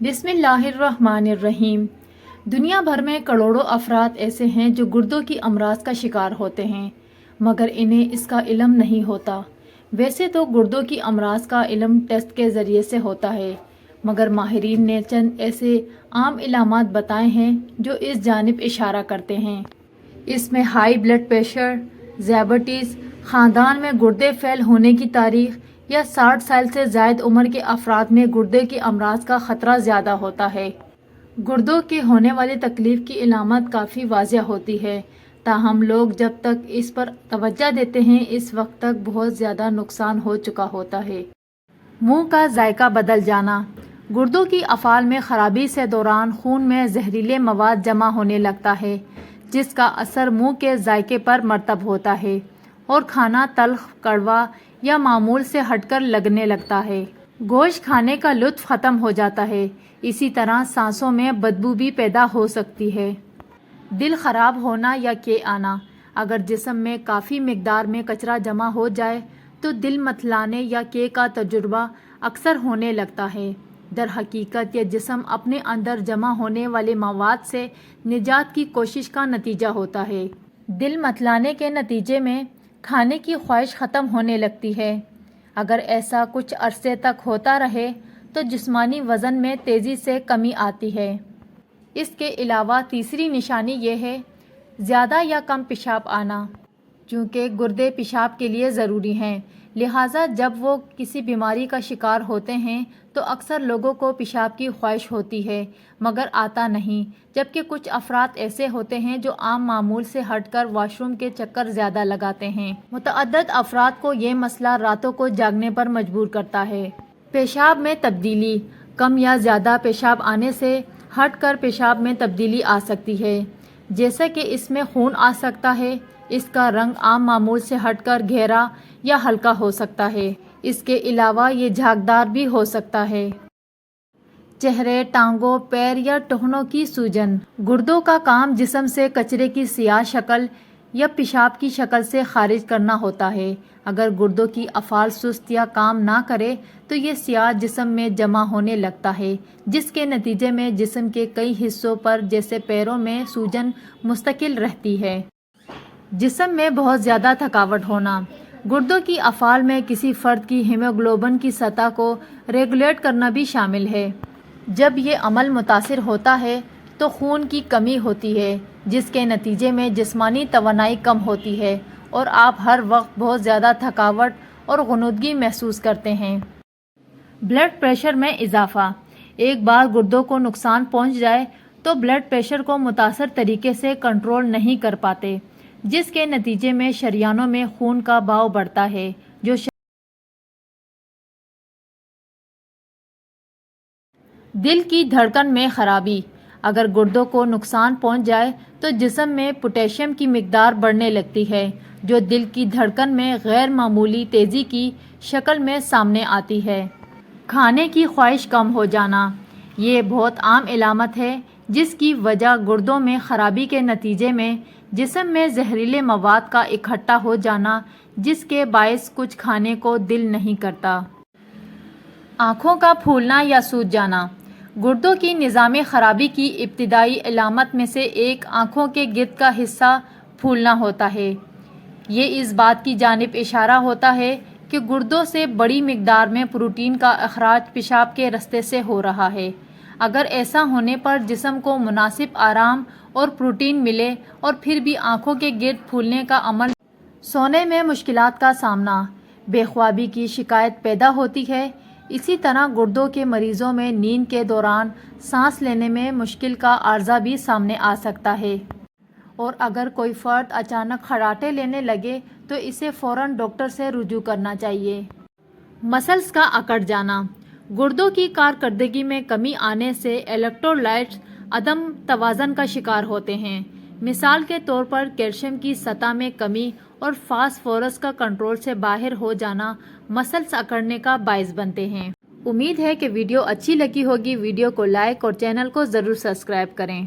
بسم اللہ الرحمن الرحیم۔ دنیا بھر میں کروڑوں افراد ایسے ہیں جو گردوں کی امراض کا شکار ہوتے ہیں، مگر انہیں اس کا علم نہیں ہوتا۔ ویسے تو گردوں کی امراض کا علم ٹیسٹ کے ذریعے سے ہوتا ہے، مگر ماہرین نے چند ایسے عام علامات بتائے ہیں جو اس جانب اشارہ کرتے ہیں۔ اس میں ہائی بلڈ پریشر، ذیابیطس، خاندان میں گردے فیل ہونے کی تاریخ یا 60 سال سے زائد عمر کے افراد میں گردے کی امراض کا خطرہ زیادہ ہوتا ہے۔ گردوں کے ہونے والی تکلیف کی علامات کافی واضح ہوتی ہے، تاہم لوگ جب تک اس پر توجہ دیتے ہیں اس وقت تک بہت زیادہ نقصان ہو چکا ہوتا ہے۔ منہ کا ذائقہ بدل جانا۔ گردوں کی افعال میں خرابی سے دوران خون میں زہریلے مواد جمع ہونے لگتا ہے، جس کا اثر منہ کے ذائقے پر مرتب ہوتا ہے اور کھانا تلخ، کڑوا یا معمول سے ہٹ کر لگنے لگتا ہے۔ گوشت کھانے کا لطف ختم ہو جاتا ہے۔ اسی طرح سانسوں میں بدبو بھی پیدا ہو سکتی ہے۔ دل خراب ہونا یا کے آنا۔ اگر جسم میں کافی مقدار میں کچرا جمع ہو جائے تو دل متلانے یا کے کا تجربہ اکثر ہونے لگتا ہے۔ در حقیقت یہ جسم اپنے اندر جمع ہونے والے مواد سے نجات کی کوشش کا نتیجہ ہوتا ہے۔ دل متلانے کے نتیجے میں کھانے کی خواہش ختم ہونے لگتی ہے۔ اگر ایسا کچھ عرصے تک ہوتا رہے تو جسمانی وزن میں تیزی سے کمی آتی ہے۔ اس کے علاوہ تیسری نشانی یہ ہے زیادہ یا کم پیشاب آنا۔ چونکہ گردے پیشاب کے لیے ضروری ہیں، لہٰذا جب وہ کسی بیماری کا شکار ہوتے ہیں تو اکثر لوگوں کو پیشاب کی خواہش ہوتی ہے مگر آتا نہیں، جبکہ کچھ افراد ایسے ہوتے ہیں جو عام معمول سے ہٹ کر واش روم کے چکر زیادہ لگاتے ہیں۔ متعدد افراد کو یہ مسئلہ راتوں کو جاگنے پر مجبور کرتا ہے۔ پیشاب میں تبدیلی۔ کم یا زیادہ پیشاب آنے سے ہٹ کر پیشاب میں تبدیلی آ سکتی ہے، جیسا کہ اس میں خون آ سکتا ہے۔ اس کا رنگ عام معمول سے ہٹ کر گہرا یا ہلکا ہو سکتا ہے۔ اس کے علاوہ یہ جھاگدار بھی ہو سکتا ہے۔ چہرے، ٹانگوں، پیر یا ٹخنوں کی سوجن۔ گردوں کا کام جسم سے کچرے کی سیاہ شکل یا پیشاب کی شکل سے خارج کرنا ہوتا ہے۔ اگر گردوں کی افعال سست یا کام نہ کرے تو یہ سیاہ جسم میں جمع ہونے لگتا ہے، جس کے نتیجے میں جسم کے کئی حصوں پر جیسے پیروں میں سوجن مستقل رہتی ہے۔ جسم میں بہت زیادہ تھکاوٹ ہونا۔ گردوں کی افعال میں کسی فرد کی ہیموگلوبن کی سطح کو ریگولیٹ کرنا بھی شامل ہے۔ جب یہ عمل متاثر ہوتا ہے تو خون کی کمی ہوتی ہے، جس کے نتیجے میں جسمانی توانائی کم ہوتی ہے اور آپ ہر وقت بہت زیادہ تھکاوٹ اور غنودگی محسوس کرتے ہیں۔ بلڈ پریشر میں اضافہ۔ ایک بار گردوں کو نقصان پہنچ جائے تو بلڈ پریشر کو متاثر طریقے سے کنٹرول نہیں کر پاتے، جس کے نتیجے میں شریانوں میں خون کا بہاؤ بڑھتا ہے، جو دل کی دھڑکن میں خرابی۔ اگر گردوں کو نقصان پہنچ جائے تو جسم میں پوٹاشیم کی مقدار بڑھنے لگتی ہے، جو دل کی دھڑکن میں غیر معمولی تیزی کی شکل میں سامنے آتی ہے۔ کھانے کی خواہش کم ہو جانا۔ یہ بہت عام علامت ہے جس کی وجہ گردوں میں خرابی کے نتیجے میں جسم میں زہریلے مواد کا اکٹھا ہو جانا، جس کے باعث کچھ کھانے کو دل نہیں کرتا۔ آنکھوں کا پھولنا یا سوج جانا۔ گردوں کی نظامی خرابی کی ابتدائی علامت میں سے ایک آنکھوں کے گرد کا حصہ پھولنا ہوتا ہے۔ یہ اس بات کی جانب اشارہ ہوتا ہے کہ گردوں سے بڑی مقدار میں پروٹین کا اخراج پیشاب کے راستے سے ہو رہا ہے۔ اگر ایسا ہونے پر جسم کو مناسب آرام اور پروٹین ملے اور پھر بھی آنکھوں کے گرد پھولنے کا عمل، سونے میں مشکلات کا سامنا، بے خوابی کی شکایت پیدا ہوتی ہے۔ اسی طرح گردوں کے مریضوں میں نیند کے دوران سانس لینے میں مشکل کا عارضہ بھی سامنے آ سکتا ہے۔ اور اگر کوئی فرد اچانک خراٹے لینے لگے تو اسے فوراً ڈاکٹر سے رجوع کرنا چاہیے۔ مسلز کا اکڑ جانا۔ گردوں کی کارکردگی میں کمی آنے سے الیکٹرولائٹس عدم توازن کا شکار ہوتے ہیں۔ مثال کے طور پر کیلشیم کی سطح میں کمی اور فاسفورس کا کنٹرول سے باہر ہو جانا مسلز اکڑنے کا باعث بنتے ہیں۔ امید ہے کہ ویڈیو اچھی لگی ہوگی۔ ویڈیو کو لائک اور چینل کو ضرور سبسکرائب کریں۔